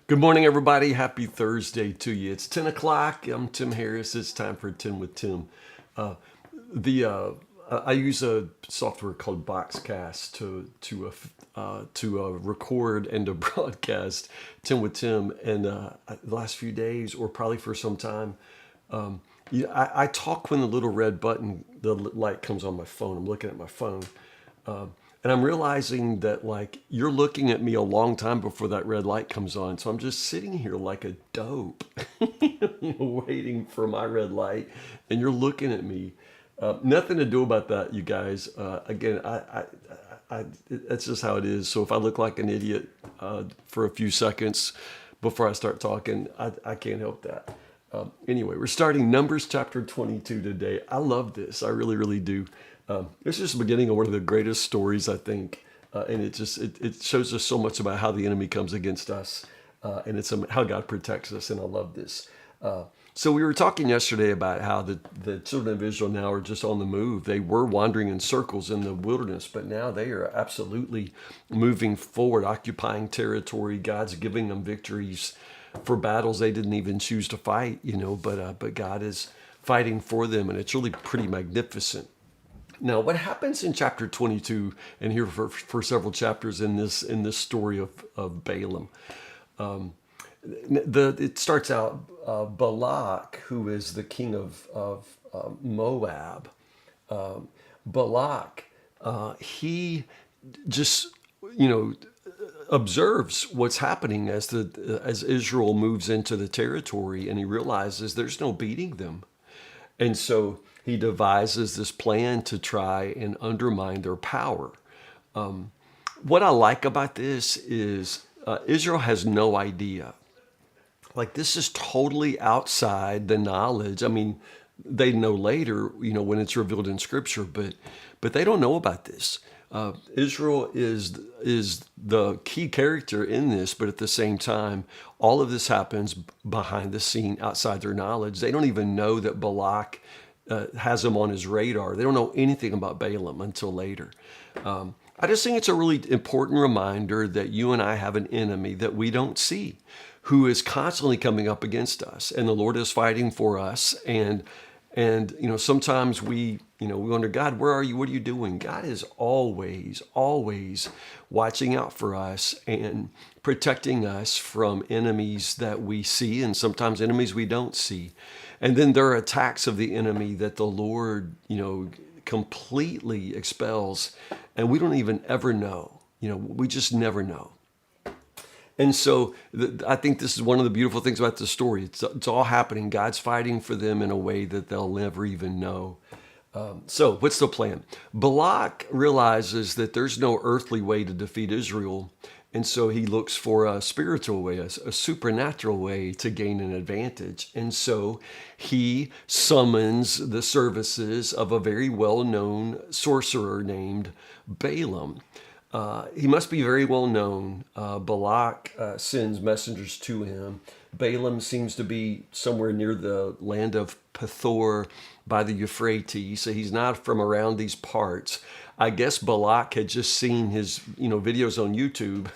Good morning, everybody. Happy Thursday to you. It's 10 o'clock. I'm Tim Harris. It's time for 10 with Tim. Uh, the I use a software called Boxcast to record and to broadcast 10 with Tim. And the last few days, or probably for some time, I talk when the little red button, the light comes on my phone. I'm looking at my phone. And I'm realizing that, like, you're looking at me a long time before that red light comes on. So I'm just sitting here like a dope, waiting for my red light. And you're looking at me. Nothing to do about that, you guys. Again, that's just how it is. So if I look like an idiot for a few seconds before I start talking, I can't help that. Anyway, we're starting Numbers chapter 22 today. I love this. I really, really do. It's just the beginning of one of the greatest stories, I think, and it shows us so much about how the enemy comes against us, and it's how God protects us, and I love this. So we were talking yesterday about how the children of Israel now are just on the move. They were wandering in circles in the wilderness, but now they are absolutely moving forward, occupying territory. God's giving them victories for battles they didn't even choose to fight, but God is fighting for them, and it's really pretty magnificent. Now, what happens in chapter 22, and here for several chapters in this story of Balaam, it starts out Balak, who is the king of Moab. Balak, he just observes what's happening as Israel moves into the territory, and he realizes there's no beating them, and so he devises this plan to try and undermine their power. What I like about this is Israel has no idea. Like, this is totally outside the knowledge. I mean, they know later, when it's revealed in Scripture, but they don't know about this. Israel is the key character in this, but at the same time, all of this happens behind the scene, outside their knowledge. They don't even know that Balak has him on his radar. They don't know anything about Balaam until later. I just think it's a really important reminder that you and I have an enemy that we don't see, who is constantly coming up against us, and the Lord is fighting for us. And sometimes we wonder, God, where are you? What are you doing? God is always watching out for us and protecting us from enemies that we see, and sometimes enemies we don't see. And then there are attacks of the enemy that the Lord, completely expels, and we don't even ever know. We just never know. And so I think this is one of the beautiful things about the story. It's all happening. God's fighting for them in a way that they'll never even know. So what's the plan? Balak realizes that there's no earthly way to defeat Israel. And so he looks for a spiritual way, a supernatural way to gain an advantage. And so he summons the services of a very well-known sorcerer named Balaam. He must be very well known. Balak sends messengers to him. Balaam seems to be somewhere near the land of Pethor by the Euphrates, so he's not from around these parts. I guess Balak had just seen his videos on YouTube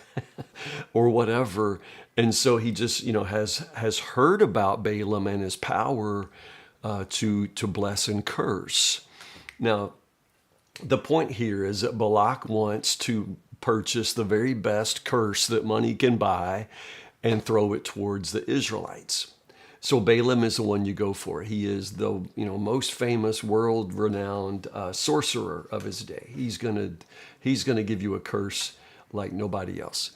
or whatever, and so he just has heard about Balaam and his power to bless and curse. Now, the point here is that Balak wants to purchase the very best curse that money can buy and throw it towards the Israelites. So Balaam is the one you go for. He is the most famous, world-renowned sorcerer of his day. He's gonna give you a curse like nobody else.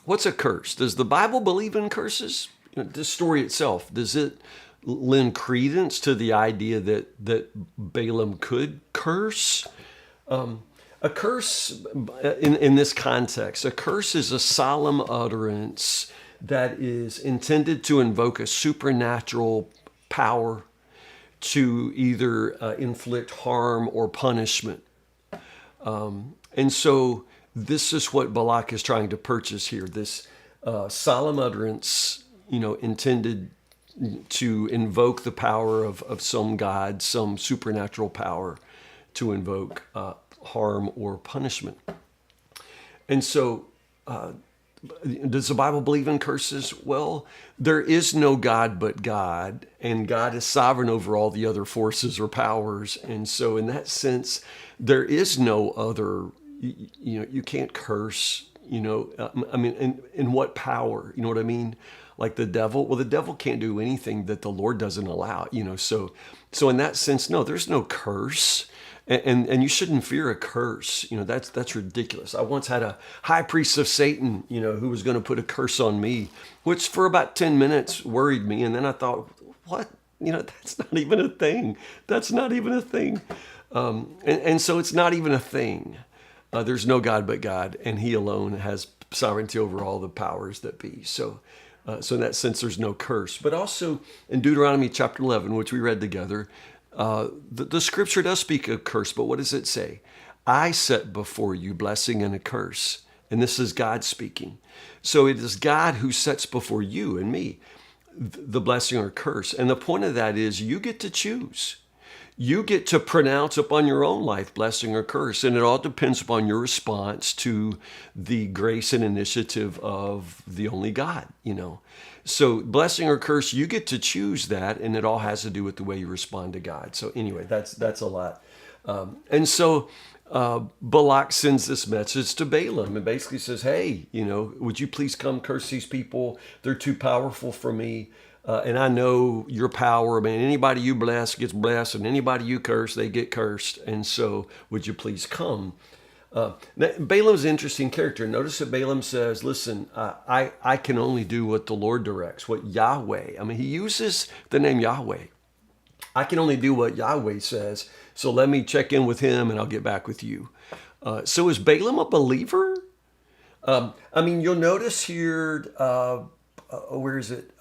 What's a curse? Does the Bible believe in curses? This story itself, does it lend credence to the idea that Balaam could curse? A curse, in this context, a curse is a solemn utterance that is intended to invoke a supernatural power to either inflict harm or punishment. And so this is what Balak is trying to purchase here, this solemn utterance, intended to invoke the power of some God, some supernatural power to invoke harm or punishment. And so, does the Bible believe in curses? Well, there is no God but God, and God is sovereign over all the other forces or powers. And so in that sense, there is no other, you can't curse, I mean, in what power, you know what I mean? Like the devil, well, the devil can't do anything that the Lord doesn't allow, so in that sense, no, there's no curse. And you shouldn't fear a curse. That's ridiculous. I once had a high priest of Satan, who was going to put a curse on me, which for about 10 minutes worried me. And then I thought, what? That's not even a thing. That's not even a thing. And so it's not even a thing. There's no God but God, and he alone has sovereignty over all the powers that be. So in that sense, there's no curse. But also in Deuteronomy chapter 11, which we read together, the scripture does speak of curse, but what does it say? I set before you blessing and a curse. And this is God speaking. So it is God who sets before you and me the blessing or curse. And the point of that is you get to choose. You get to pronounce upon your own life blessing or curse. And it all depends upon your response to the grace and initiative of the only God, So blessing or curse, you get to choose that, and it all has to do with the way you respond to God. So anyway, that's a lot. And so Balak sends this message to Balaam and basically says, hey, would you please come curse these people? They're too powerful for me. And I know your power. Man, anybody you bless gets blessed, and anybody you curse, they get cursed. And so would you please come? Now, Balaam's an interesting character. Notice that Balaam says, listen, I can only do what the Lord directs, what Yahweh. I mean, he uses the name Yahweh. I can only do what Yahweh says, so let me check in with him and I'll get back with you. So is Balaam a believer? You'll notice here, where is it?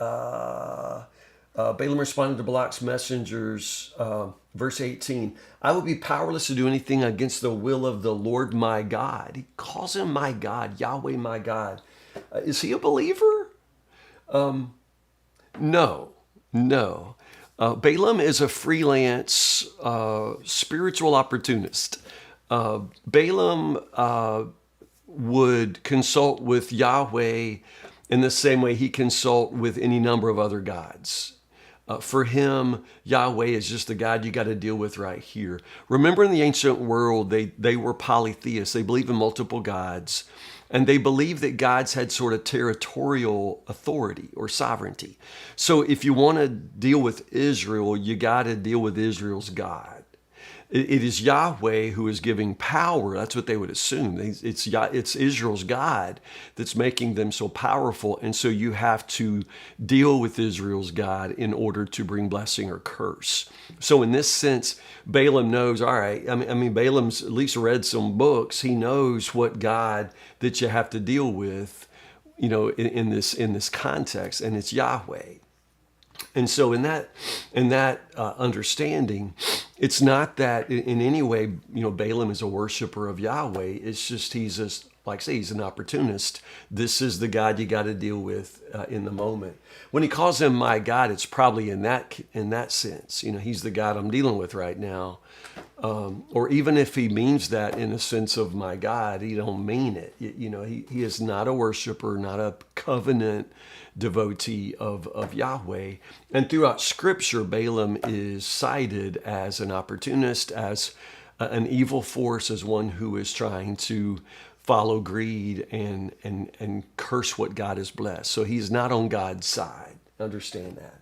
Balaam responded to Balak's messengers, verse 18, I will be powerless to do anything against the will of the Lord my God. He calls him my God, Yahweh my God. Is he a believer? No. Balaam is a freelance spiritual opportunist. Balaam would consult with Yahweh in the same way he consult with any number of other gods. For him, Yahweh is just the God you got to deal with right here. Remember, in the ancient world, they were polytheists. They believed in multiple gods, and they believed that gods had sort of territorial authority or sovereignty. So if you want to deal with Israel, you got to deal with Israel's God. It is Yahweh who is giving power. That's what they would assume. It's Israel's God that's making them so powerful. And so you have to deal with Israel's God in order to bring blessing or curse. So in this sense, Balaam knows, all right, Balaam's at least read some books. He knows what God that you have to deal with, in this context, and it's Yahweh. And so in that understanding, it's not that in any way, Balaam is a worshiper of Yahweh. It's just he's an opportunist. This is the God you got to deal with in the moment. When he calls him my God, it's probably in that sense. He's the God I'm dealing with right now. Or even if he means that in a sense of my God, he don't mean it. He is not a worshiper, not a covenant devotee of Yahweh. And throughout Scripture, Balaam is cited as an opportunist, as an evil force, as one who is trying to follow greed and curse what God has blessed. So he's not on God's side. Understand that.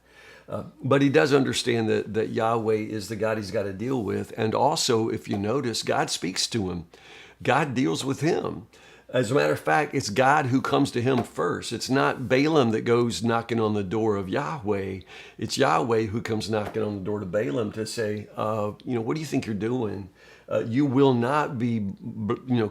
But he does understand that Yahweh is the God he's got to deal with. And also, if you notice, God speaks to him. God deals with him. As a matter of fact, it's God who comes to him first. It's not Balaam that goes knocking on the door of Yahweh. It's Yahweh who comes knocking on the door to Balaam to say, what do you think you're doing? You will not be,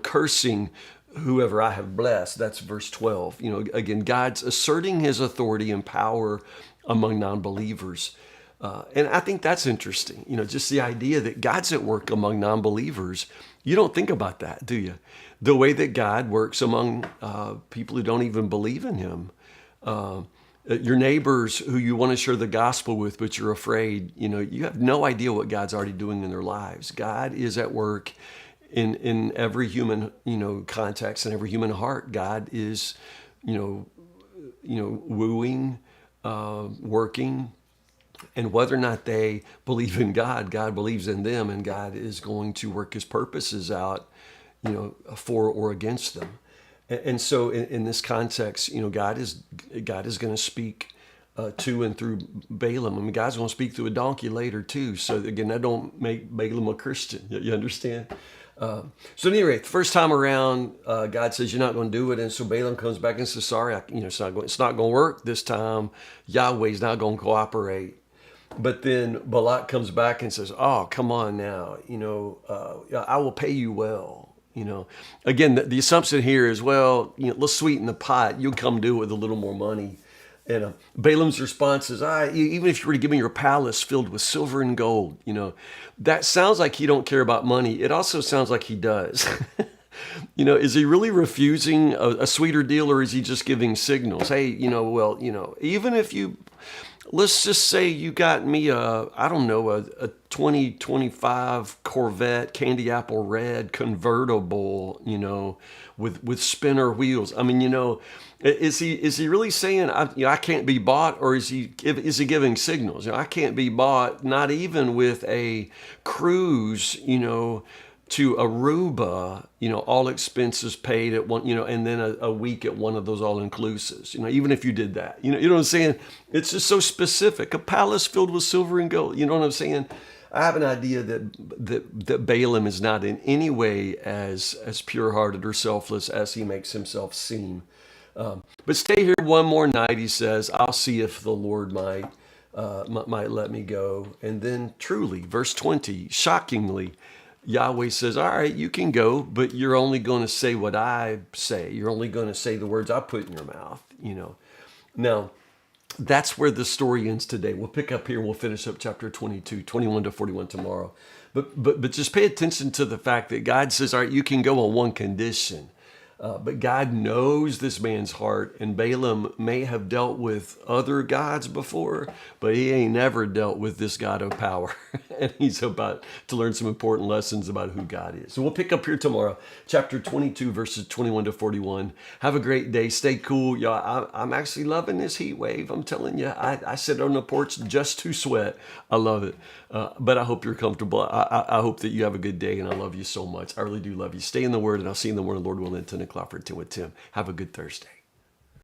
cursing whoever I have blessed. That's verse 12. Again, God's asserting his authority and power among non-believers. And I think that's interesting. Just the idea that God's at work among non-believers. You don't think about that, do you? The way that God works among people who don't even believe in him. Your neighbors who you want to share the gospel with, but you're afraid, you have no idea what God's already doing in their lives. God is at work in every human, context and every human heart. God is, wooing, working, and whether or not they believe in God, God believes in them, and God is going to work his purposes out, for or against them. And so in this context, God is going to speak to and through Balaam. I mean, God's going to speak through a donkey later too. So again, that don't make Balaam a Christian. You understand? So at any rate, the first time around, God says you're not going to do it, and so Balaam comes back and says, "Sorry, it's not going to work this time. Yahweh's not going to cooperate." But then Balak comes back and says, "Oh, come on now, I will pay you well." Again, the assumption here is, well, let's sweeten the pot. You'll come do it with a little more money. And Balaam's response is, even if you were to give me your palace filled with silver and gold, that sounds like he don't care about money. It also sounds like he does. Is he really refusing a sweeter deal, or is he just giving signals? Hey, even if let's just say you got me a 2025 Corvette Candy Apple Red convertible, with spinner wheels. I mean, is he really saying I can't be bought, or is he giving signals? I can't be bought, not even with a cruise, to Aruba, all expenses paid at one, and then a week at one of those all-inclusives, even if you did that, you know what I'm saying? It's just so specific. A palace filled with silver and gold, you know what I'm saying? I have an idea that Balaam is not in any way as pure-hearted or selfless as he makes himself seem. But stay here one more night, he says. I'll see if the Lord might let me go. And then truly, verse 20, shockingly, Yahweh says, all right, you can go, but you're only going to say what I say. You're only going to say the words I put in your mouth, Now, that's where the story ends today. We'll pick up here and we'll finish up chapter 22, 21 to 41 tomorrow. But just pay attention to the fact that God says, all right, you can go on one condition. But God knows this man's heart, and Balaam may have dealt with other gods before, but he ain't never dealt with this God of power. And he's about to learn some important lessons about who God is. So we'll pick up here tomorrow, chapter 22, verses 21 to 41. Have a great day. Stay cool. Y'all, I'm actually loving this heat wave. I'm telling you, I sit on the porch just to sweat. I love it. But I hope you're comfortable. I hope that you have a good day, and I love you so much. I really do love you. Stay in the Word, and I'll see you in the morning, Lord willing, at 10 o'clock for 10 with Tim. Have a good Thursday.